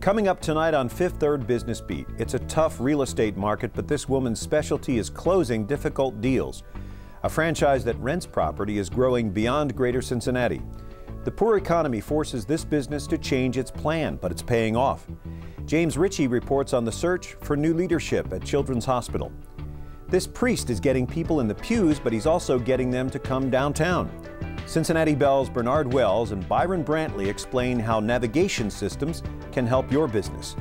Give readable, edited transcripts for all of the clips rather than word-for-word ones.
Coming up tonight on Fifth Third Business Beat, it's a tough real estate market, but this woman's specialty is closing difficult deals. A franchise that rents property is growing beyond Greater Cincinnati. The poor economy forces this business to change its plan, but it's paying off. James Ritchie reports on the search for new leadership at Children's Hospital. This priest is getting people in the pews, but he's also getting them to come downtown. Cincinnati Bell's Bernard Wells and Byron Brantley explain how navigation systems can help your business.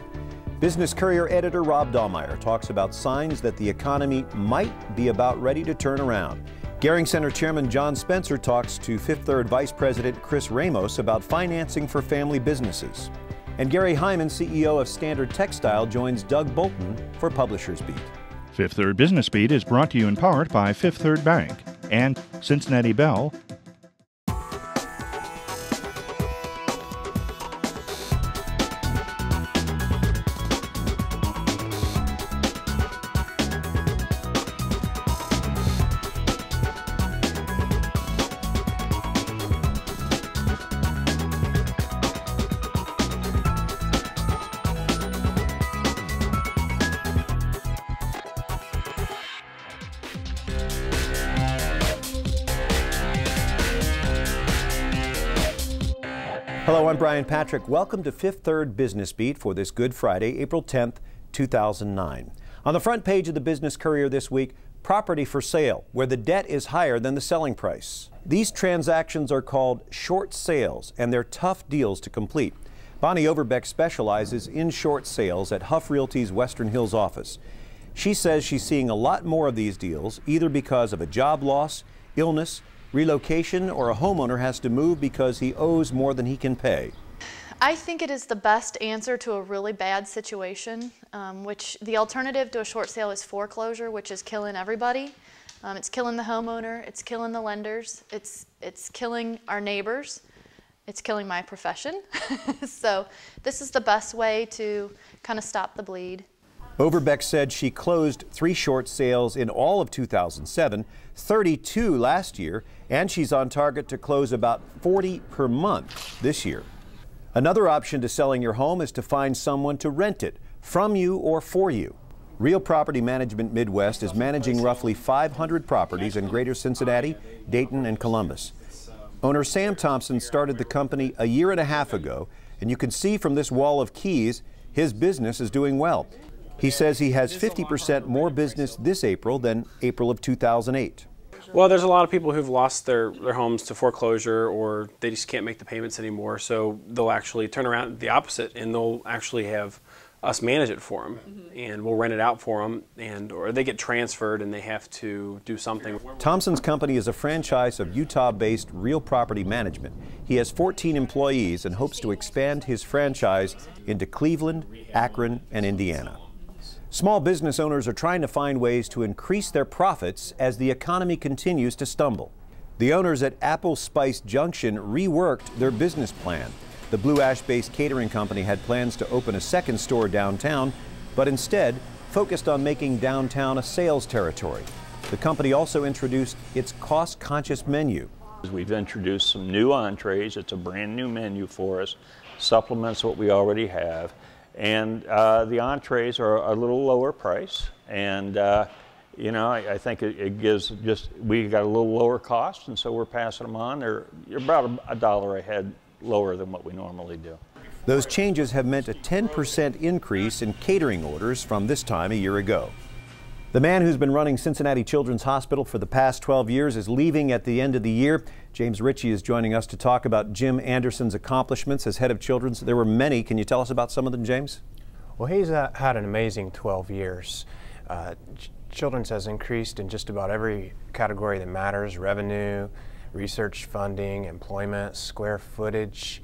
Business Courier editor Rob Dahlmeyer talks about signs that the economy might be about ready to turn around. Gehring Center Chairman John Spencer talks to Fifth Third Vice President Chris Ramos about financing for family businesses. And Gary Hyman, CEO of Standard Textile, joins Doug Bolton for Publishers Beat. Fifth Third Business Beat is brought to you in part by Fifth Third Bank and Cincinnati Bell. Hello, I'm Brian Patrick. Welcome to Fifth Third Business Beat for this Good Friday, April 10th, 2009. On the front page of the Business Courier this week, property for sale, where the debt is higher than the selling price. These transactions are called short sales, and they're tough deals to complete. Bonnie Overbeck specializes in short sales at Huff Realty's Western Hills office. She says she's seeing a lot more of these deals, either because of a job loss, illness, relocation, or a homeowner has to move because he owes more than he can pay. I think it is the best answer to a really bad situation, which the alternative to a short sale is foreclosure, which is killing everybody. It's killing the homeowner, it's killing the lenders, it's killing our neighbors, it's killing my profession. So this is the best way to kind of stop the bleed. Overbeck said she closed 3 short sales in all of 2007, 32 last year, and she's on target to close about 40 per month this year. Another option to selling your home is to find someone to rent it from you or for you. Real Property Management Midwest is managing roughly 500 properties in Greater Cincinnati, Dayton, and Columbus. Owner Sam Thompson started the company a year and a half ago, and you can see from this wall of keys his business is doing well. He says he has 50% more business this April than April of 2008. Well, there's a lot of people who've lost their homes to foreclosure, or they just can't make the payments anymore, so they'll actually turn around the opposite and they'll actually have us manage it for them, and we'll rent it out for them, or they get transferred and they have to do something. Thompson's company is a franchise of Utah-based Real Property Management. He has 14 employees and hopes to expand his franchise into Cleveland, Akron, and Indiana. Small business owners are trying to find ways to increase their profits as the economy continues to stumble. The owners at Apple Spice Junction reworked their business plan. The Blue Ash-based catering company had plans to open a second store downtown, but instead focused on making downtown a sales territory. The company also introduced its cost-conscious menu. We've introduced some new entrees. It's a brand new menu for us, supplements what we already have. And the entrees are a little lower price, and you know, I think it gives we got a little lower cost, and so we're passing them on. They're about $1 a head lower than what we normally do. Those changes have meant a 10% increase in catering orders from this time a year ago. The man who's been running Cincinnati Children's Hospital for the past 12 years is leaving at the end of the year. James Ritchie is joining us to talk about Jim Anderson's accomplishments as head of Children's. There were many. Can you tell us about some of them, James? Well, he's had an amazing 12 years. Children's has increased in just about every category that matters: revenue, research funding, employment, square footage.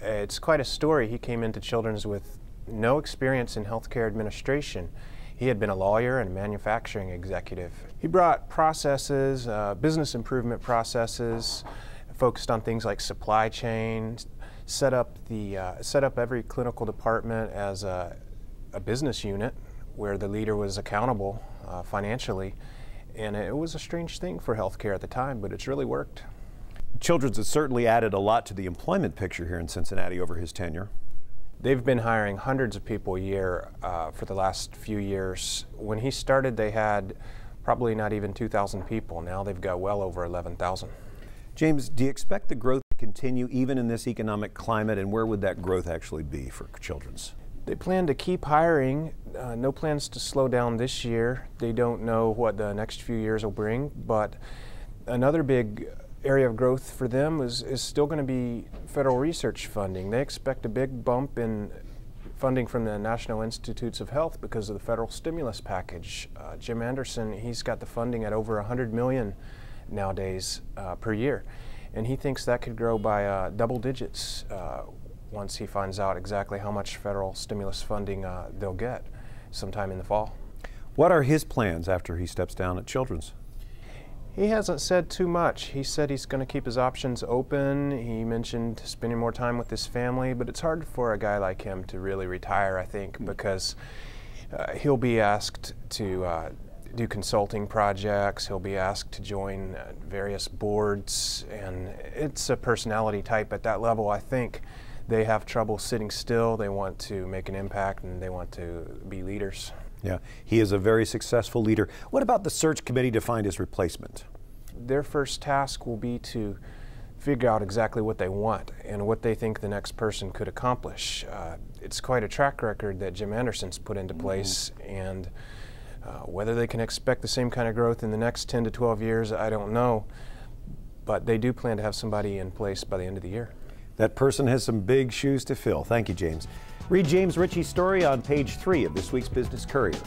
It's quite a story. He came into Children's with no experience in healthcare administration. He had been a lawyer and a manufacturing executive. He brought processes, business improvement processes, focused on things like supply chain, set up every clinical department as a business unit where the leader was accountable financially. And it was a strange thing for healthcare at the time, but it's really worked. Children's has certainly added a lot to the employment picture here in Cincinnati over his tenure. They've been hiring hundreds of people a year for the last few years. When he started, they had probably not even 2,000 people. Now they've got well over 11,000. James, do you expect the growth to continue even in this economic climate, and where would that growth actually be for Children's? They plan to keep hiring. No plans to slow down this year. They don't know what the next few years will bring, but another big area of growth for them is still going to be federal research funding. They expect a big bump in funding from the National Institutes of Health because of the federal stimulus package. Jim Anderson, he's got the funding at over $100 million nowadays per year, and he thinks that could grow by double digits once he finds out exactly how much federal stimulus funding they'll get sometime in the fall. What are his plans after he steps down at Children's? He hasn't said too much. He said he's going to keep his options open. He mentioned spending more time with his family, but it's hard for a guy like him to really retire, I think, because he'll be asked to do consulting projects. He'll be asked to join various boards, and it's a personality type at that level. I think they have trouble sitting still. They want to make an impact, and they want to be leaders. Yeah, he is a very successful leader. What about the search committee to find his replacement? Their first task will be to figure out exactly what they want and what they think the next person could accomplish. It's quite a track record that Jim Anderson's put into place, and whether they can expect the same kind of growth in the next 10 to 12 years, I don't know, but they do plan to have somebody in place by the end of the year. That person has some big shoes to fill. Thank you, James. Read James Ritchie's story on page 3 of this week's Business Courier.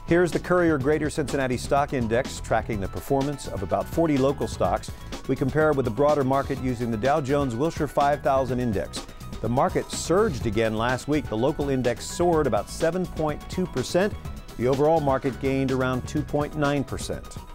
Here's the Courier Greater Cincinnati Stock Index tracking the performance of about 40 local stocks. We compare it with the broader market using the Dow Jones Wilshire 5000 Index. The market surged again last week. The local index soared about 7.2%. The overall market gained around 2.9%.